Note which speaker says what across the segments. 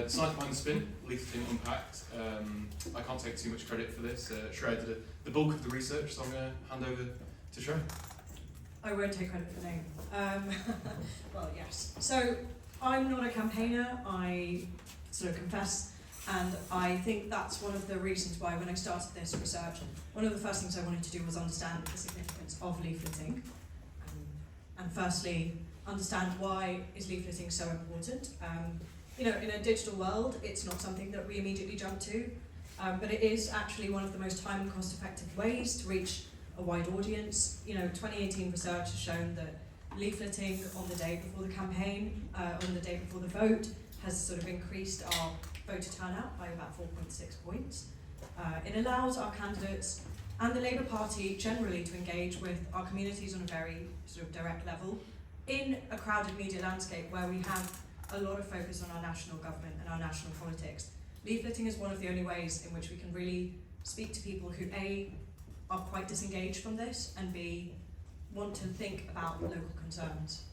Speaker 1: Science Behind the Spin, Leafleting Unpacked. I can't take too much credit for this. Shreya did the bulk of the research, so I'm going to hand over to Shreya.
Speaker 2: I won't take credit for the name. Well, yes. So I'm not a campaigner, I sort of confess, and I think that's one of the reasons why when I started this research, one of the first things I wanted to do was understand the significance of leafleting. And firstly, understand why is leafleting so important. In a digital world, it's not something that we immediately jump to, but it is actually one of the most time and cost-effective ways to reach a wide audience. 2018 research has shown that leafleting on the day before the campaign, on the day before the vote, has sort of increased our voter turnout by about 4.6 points. It allows our candidates and the Labour Party generally to engage with our communities on a very sort of direct level in a crowded media landscape where we have a lot of focus on our national government and our national politics. Leafleting is one of the only ways in which we can really speak to people who A, are quite disengaged from this, and B, want to think about local concerns.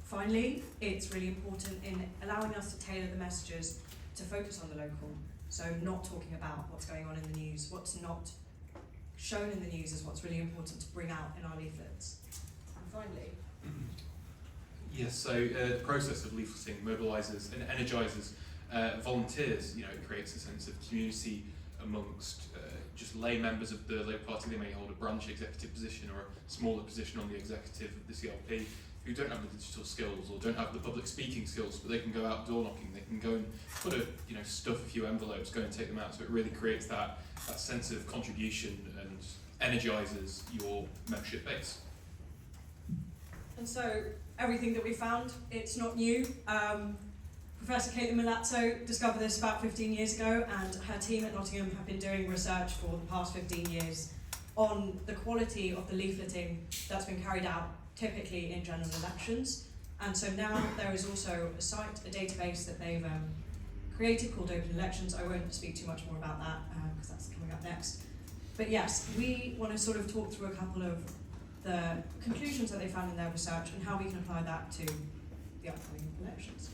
Speaker 2: Finally, it's really important in allowing us to tailor the messages to focus on the local. So not talking about what's going on in the news, what's not shown in the news is what's really important to bring out in our leaflets. And finally.
Speaker 1: Yes, so the process of leafleting mobilises and energises volunteers. It creates a sense of community amongst just lay members of the Labour Party. They may hold a branch executive position or a smaller position on the executive of the CLP who don't have the digital skills or don't have the public speaking skills, but they can go out door knocking, they can go and stuff a few envelopes, go and take them out. So it really creates that sense of contribution and energises your membership base.
Speaker 2: And so everything that we found, it's not new. Professor Caitlin Milazzo discovered this about 15 years ago, and her team at Nottingham have been doing research for the past 15 years on the quality of the leafleting that's been carried out typically in general elections. And so now there is also a site, a database that they've created called Open Elections. I won't speak too much more about that because that's coming up next. But yes, we want to sort of talk through a couple of the conclusions that they found in their research and how we can apply that to the upcoming elections.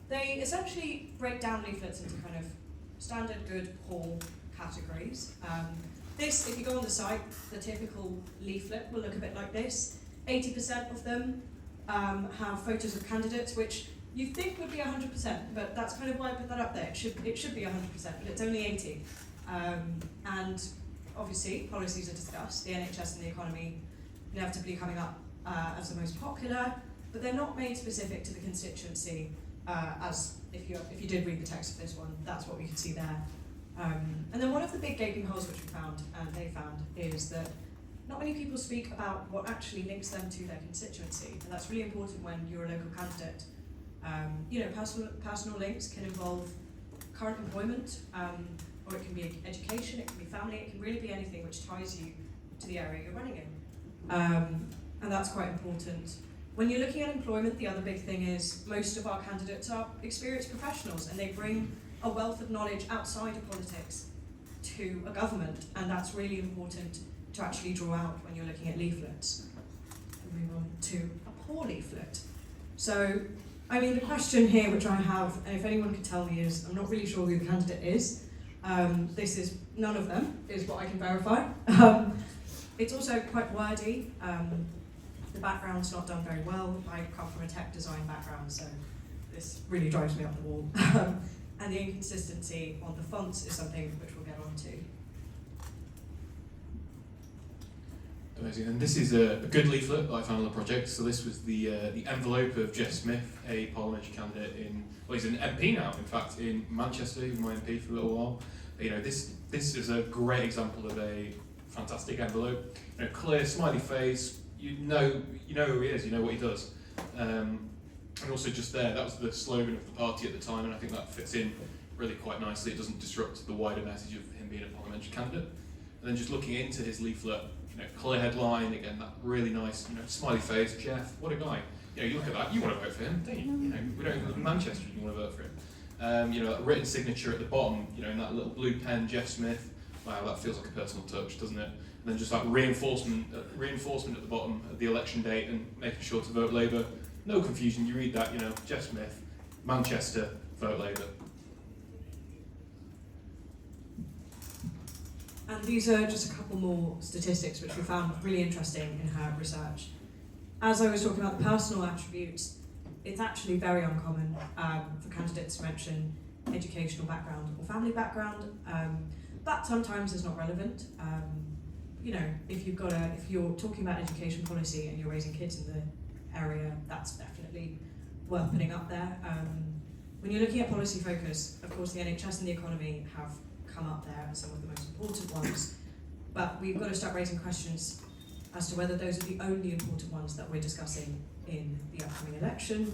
Speaker 2: They essentially break down leaflets into kind of standard, good, poor categories. This, if you go on the site, the typical leaflet will look a bit like this. 80% of them have photos of candidates, which you think would be 100%, but that's kind of why I put that up there. It should be 100%, but it's only 80. And obviously, policies are discussed, the NHS and the economy inevitably coming up as the most popular, but they're not made specific to the constituency, as if you did read the text of this one, that's what we can see there. And then one of the big gaping holes which we found, and they found, is that not many people speak about what actually links them to their constituency, and that's really important when you're a local candidate. Personal links can involve current employment, or it can be education, it can be family, it can really be anything which ties you to the area you're running in. And that's quite important. When you're looking at employment, the other big thing is most of our candidates are experienced professionals, and they bring a wealth of knowledge outside of politics to a government, and that's really important to actually draw out when you're looking at leaflets. And move on to a poor leaflet. So, the question here which I have, and if anyone can tell me, is I'm not really sure who the candidate is. This is none of them, is what I can verify. It's also quite wordy. The background's not done very well. I come from a tech design background, so this really drives me up the wall. And the inconsistency on the fonts is something which we'll get onto.
Speaker 1: Amazing, and this is a good leaflet that I found on the project. So this was the envelope of Jeff Smith, a parliamentary candidate he's an MP now, in fact, in Manchester. He was my MP for a little while. This is a great example of a fantastic envelope. Clear, smiley face. You know who he is. You know what he does. And also just there, that was the slogan of the party at the time, and I think that fits in really quite nicely. It doesn't disrupt the wider message of him being a parliamentary candidate. And then just looking into his leaflet, clear headline, again, that really nice, smiley face, Jeff, what a guy. You look at that, you want to vote for him, don't you? We don't live in Manchester, you want to vote for him. That written signature at the bottom, in that little blue pen, Jeff Smith, wow, that feels like a personal touch, doesn't it? And then just that reinforcement at the bottom of the election date and making sure to vote Labour. No confusion, you read that, Jeff Smith, Manchester, vote Labour.
Speaker 2: And these are just a couple more statistics which we found really interesting in her research. As I was talking about the personal attributes, it's actually very uncommon for candidates to mention educational background or family background, but sometimes it's not relevant. You know, if you're talking about education policy and you're raising kids in the area, that's definitely worth putting up there. When you're looking at policy focus, of course the NHS and the economy have come up there as some of the most important ones, but we've got to start raising questions as to whether those are the only important ones that we're discussing in the upcoming election.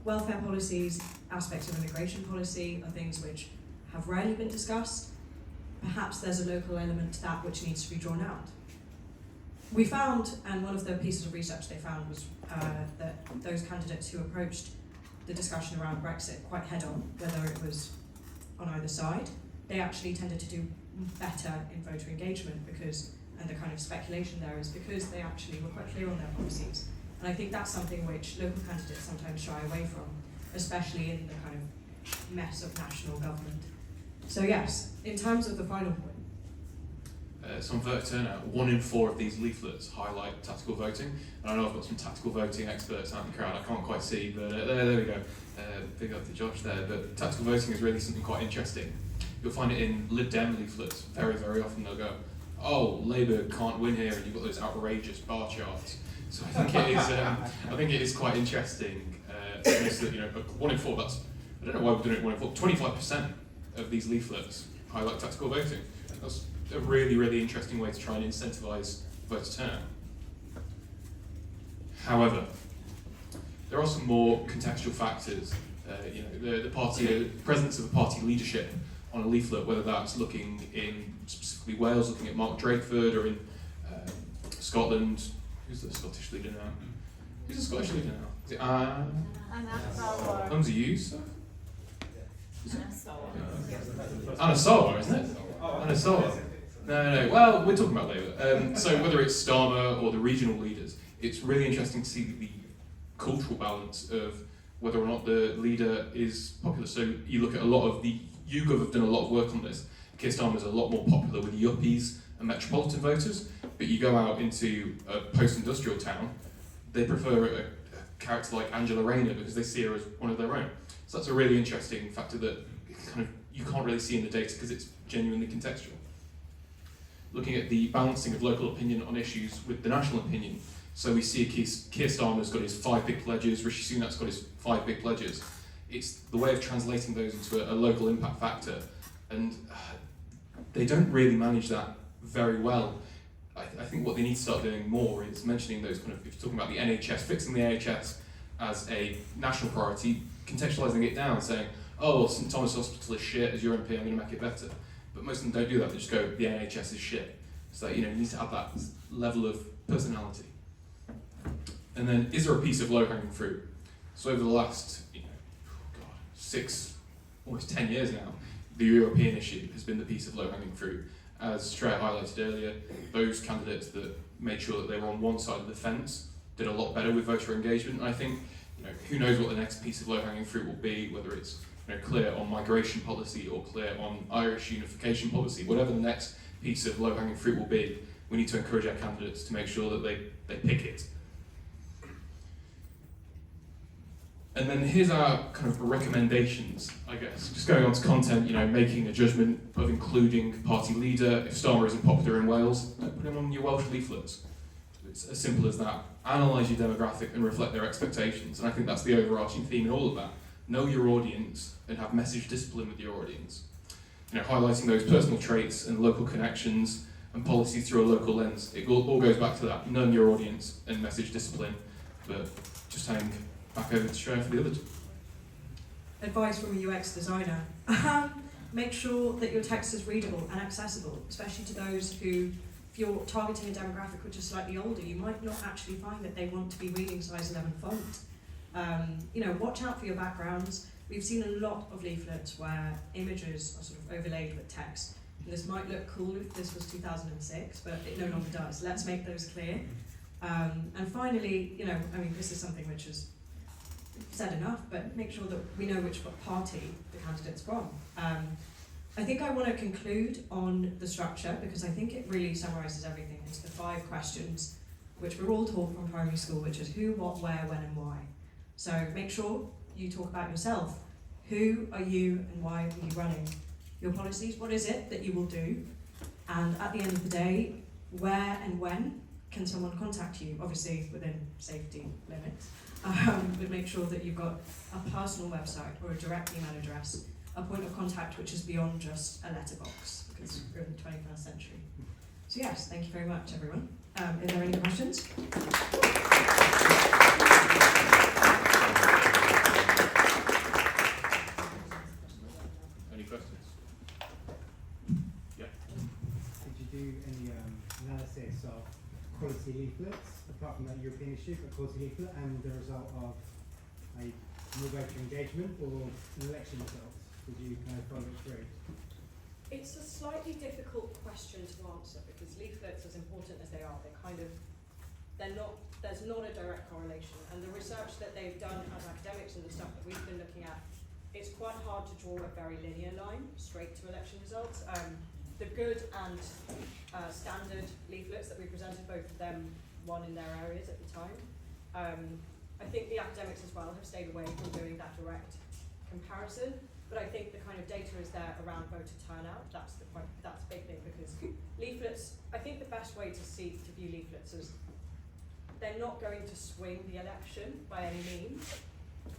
Speaker 2: Welfare policies, aspects of immigration policy are things which have rarely been discussed. Perhaps there's a local element to that which needs to be drawn out. We found, and one of the pieces of research they found was that those candidates who approached the discussion around Brexit quite head-on, whether it was on either side, they actually tended to do better in voter engagement because, and the kind of speculation there is because they actually were quite clear on their policies. And I think that's something which local candidates sometimes shy away from, especially in the kind of mess of national government. So yes, in terms of the final point.
Speaker 1: Some voter turnout, 1 in 4 of these leaflets highlight tactical voting. And I know I've got some tactical voting experts out in the crowd, I can't quite see, but there we go. Big up to Josh there. But tactical voting is really something quite interesting. You'll find it in Lib Dem leaflets. Very, very often they'll go, oh, Labour can't win here, and you've got those outrageous bar charts. So I think it is quite interesting. That, you know, 1 in 4. That's, I don't know why we're doing it 1 in 4. 25% of these leaflets highlight tactical voting. That's a really, really interesting way to try and incentivise voter turnout. However, there are some more contextual factors. You know, the presence of the party leadership on a leaflet, whether that's looking in specifically Wales, looking at Mark Drakeford, or in Scotland. Who's the Scottish leader now? Who's the Scottish leader now? Is it Humza Yousaf? Anna Sowell, isn't it? Anna Sowell. No. Well, we're talking about Labour. So whether it's Starmer or the regional leaders, it's really interesting to see the cultural balance of whether or not the leader is popular. So you look at a lot of the YouGov have done a lot of work on this. Keir Starmer's a lot more popular with yuppies and metropolitan voters, but you go out into a post-industrial town, they prefer a character like Angela Rayner because they see her as one of their own. So that's a really interesting factor that kind of you can't really see in the data because it's genuinely contextual. Looking at the balancing of local opinion on issues with the national opinion, so we see Keir Starmer's got his 5 big pledges, Rishi Sunak's got his 5 big pledges. It's the way of translating those into a local impact factor, and they don't really manage that very well. I think what they need to start doing more is mentioning those kind of, if you're talking about the NHS, fixing the NHS as a national priority, contextualising it down, saying, oh, well, St Thomas Hospital is shit, as your MP, I'm going to make it better. But most of them don't do that, they just go, the NHS is shit. So, you know, you need to have that level of personality. And then, is there a piece of low-hanging fruit? So over the last, 6, almost 10 years now, the European issue has been the piece of low-hanging fruit. As Shreya highlighted earlier, those candidates that made sure that they were on one side of the fence did a lot better with voter engagement. And I think, who knows what the next piece of low-hanging fruit will be, whether it's clear on migration policy or clear on Irish unification policy, whatever the next piece of low-hanging fruit will be, we need to encourage our candidates to make sure that they pick it. And then here's our kind of recommendations, I guess. Just going on to content, making a judgment of including party leader. If Starmer isn't popular in Wales, don't put him on your Welsh leaflets. It's as simple as that. Analyse your demographic and reflect their expectations. And I think that's the overarching theme in all of that. Know your audience and have message discipline with your audience. Highlighting those personal traits and local connections and policies through a local lens. It all goes back to that. Know your audience and message discipline. But just hang back over to Shreya for the other two.
Speaker 2: Advice from a UX designer. Make sure that your text is readable and accessible, especially to those who, if you're targeting a demographic which is slightly older, you might not actually find that they want to be reading size 11 font. Watch out for your backgrounds. We've seen a lot of leaflets where images are sort of overlaid with text. And this might look cool if this was 2006, but it no longer does. Let's make those clear. And finally, this is something which is said enough, but make sure that we know which party the candidate's from. I think I want to conclude on the structure because I think it really summarises everything. It's the 5 questions which we're all taught from primary school, which is who, what, where, when and why. So make sure you talk about yourself. Who are you and why are you running? Your policies, what is it that you will do? And at the end of the day, where and when can someone contact you? Obviously within safety limits. But make sure that you've got a personal website or a direct email address, a point of contact which is beyond just a letterbox, because we're in the 21st century. So yes, thank you very much everyone. Are there any questions?
Speaker 1: Any questions? Yeah.
Speaker 3: Did you do any analysis of quality leaflets, apart from that European issue, but quality leaflet, and the result of a more voter engagement or an election results? Did you kind of follow it through?
Speaker 2: It's a slightly difficult question to answer because leaflets, as important as they are, there's not a direct correlation. And the research that they've done as academics and the stuff that we've been looking at, it's quite hard to draw a very linear line straight to election results. The good and standard leaflets that we presented, both of them won in their areas at the time. I think the academics as well have stayed away from doing that direct comparison. But I think the kind of data is there around voter turnout. That's the point. That's a big thing because leaflets. I think the best way to view leaflets is they're not going to swing the election by any means.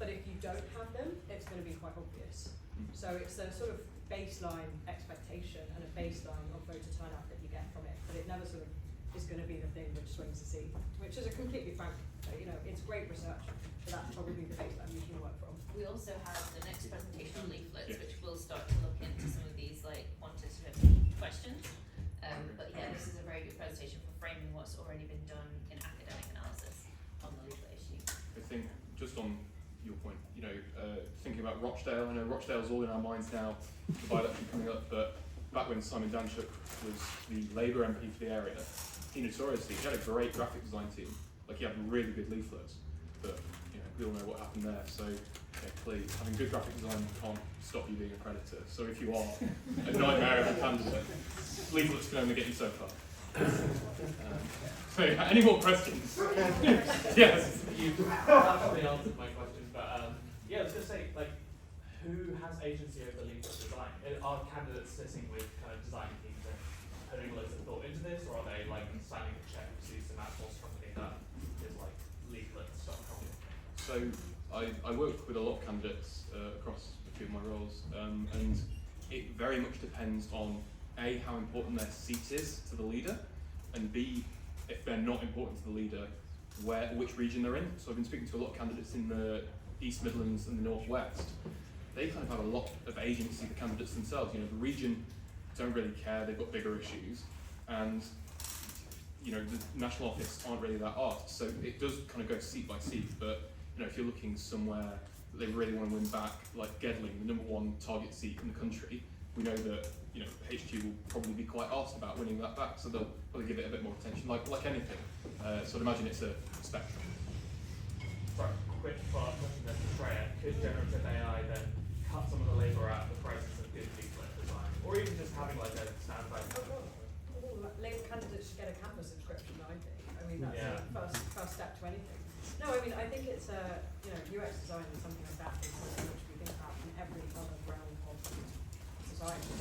Speaker 2: But if you don't have them, it's going to be quite obvious. So it's a sort of baseline expectation and a baseline of voter turnout that you get from it. But it never sort of is going to be the thing which swings the seat, which is a completely frank. It's great research, but that's probably the baseline you can work from.
Speaker 4: We also have the next presentation leaflets,
Speaker 1: Yeah.
Speaker 4: which will start to look into some of these quantitative questions. But yeah, this is a very good presentation for framing what's already been done in academic analysis on the leaflet issue.
Speaker 1: I think just on your point, thinking about Rochdale, I know Rochdale's all in our minds now, the by-election coming up, but back when Simon Danchuk was the Labour MP for the area, he notoriously, he had a great graphic design team, he had really good leaflets, but we all know what happened there, so clearly having good graphic design can't stop you being a predator. So if you are a nightmare of a candidate, leaflets can only get you so far. So any more questions? Yes.
Speaker 5: You've actually answered my question, but yeah, I was going to say, who has agency over the leaflet design? Are candidates sitting with kind of design teams and putting loads of thought into this, or are they signing a check to some outsourced company that is leaflets.com?
Speaker 1: So I work with a lot of candidates across a few of my roles, and it very much depends on A, how important their seat is to the leader, and B, if they're not important to the leader, which region they're in. So I've been speaking to a lot of candidates in the East Midlands and the North West. They kind of have a lot of agency, the candidates themselves. The region don't really care, they've got bigger issues, and the national office aren't really that asked. So it does kind of go seat by seat, but if you're looking somewhere that they really want to win back, like Gedling, the #1 target seat in the country, we know that HG will probably be quite asked about winning that back, so they'll probably give it a bit more attention, like anything. So I'd imagine it's a spectrum.
Speaker 5: Sorry, quick follow-up question then to Shreya. Could generative AI then cut some of the labour out of the process of good leaflet design, or even just having a standardised?
Speaker 2: Labour candidates should get a Canva subscription, I think. I mean, that's
Speaker 5: Yeah.
Speaker 2: the first step to anything. No, I mean, I think it's UX design and something like that is something which we think about in every other realm of society,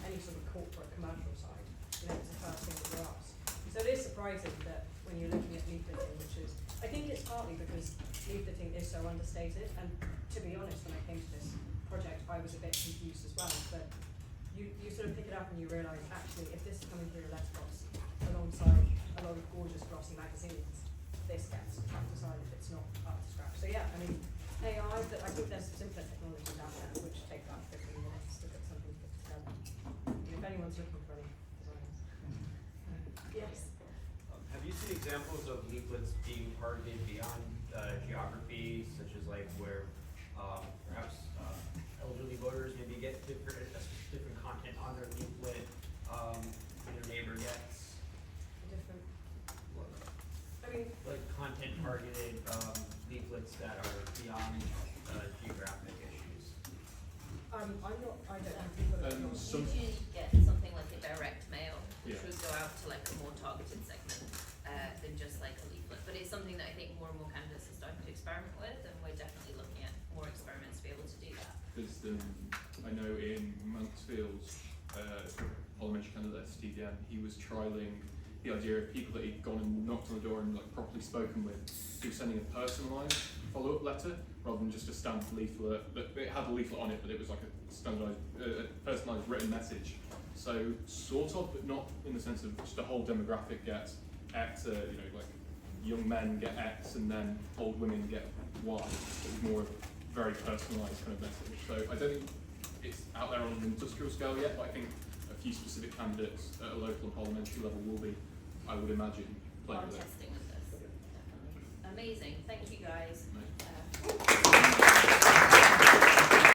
Speaker 2: any sort of corporate, commercial side. It's the first thing that we're asked. So it is surprising that when you're looking at leafleting, which is, I think it's partly because leafleting is so understated, and to be honest, when I came to this project, I was a bit confused as well, but you sort of pick it up and you realise, actually, if this is coming through a letterbox alongside a lot of gorgeous glossy magazines, this gets chucked aside if it's not up to scratch. So yeah, I mean, AI, but I think there's simpler technologies out there which take about 15 minutes to get something put together. If anyone's looking for any designers. Yes.
Speaker 6: Have you seen examples of leaflets being targeted beyond geography, such as where perhaps elderly voters maybe get different content on their leaflet than their neighbor gets?
Speaker 2: Different. I mean,
Speaker 6: Content targeted leaflets that are beyond
Speaker 2: I don't know if you've got it.
Speaker 1: Some-
Speaker 4: Usually you get something like a direct mail, which
Speaker 1: Yeah.
Speaker 4: would go out to like a more targeted segment than just like a leaflet. But it's something that I think more and more candidates are starting to experiment with, and we're definitely looking at more experiments to be able to do that.
Speaker 1: There's I know in Mansfield's parliamentary candidate STDM, he was trialling the idea of people that he'd gone and knocked on the door and like properly spoken with. He was sending a personalised follow-up letter rather than just a stamped leaflet. It had a leaflet on it, but it was like a standardised, personalised written message. So sort of, but not in the sense of just the whole demographic gets X. Like young men get X, and then old women get Y. It was more of a very personalised kind of message. So I don't think it's out there on an industrial scale yet, but I think a few specific candidates at a local and parliamentary level will be, I would imagine, playing
Speaker 4: While
Speaker 1: with it.
Speaker 4: testing with this, definitely. Amazing, thank you guys.
Speaker 1: Right.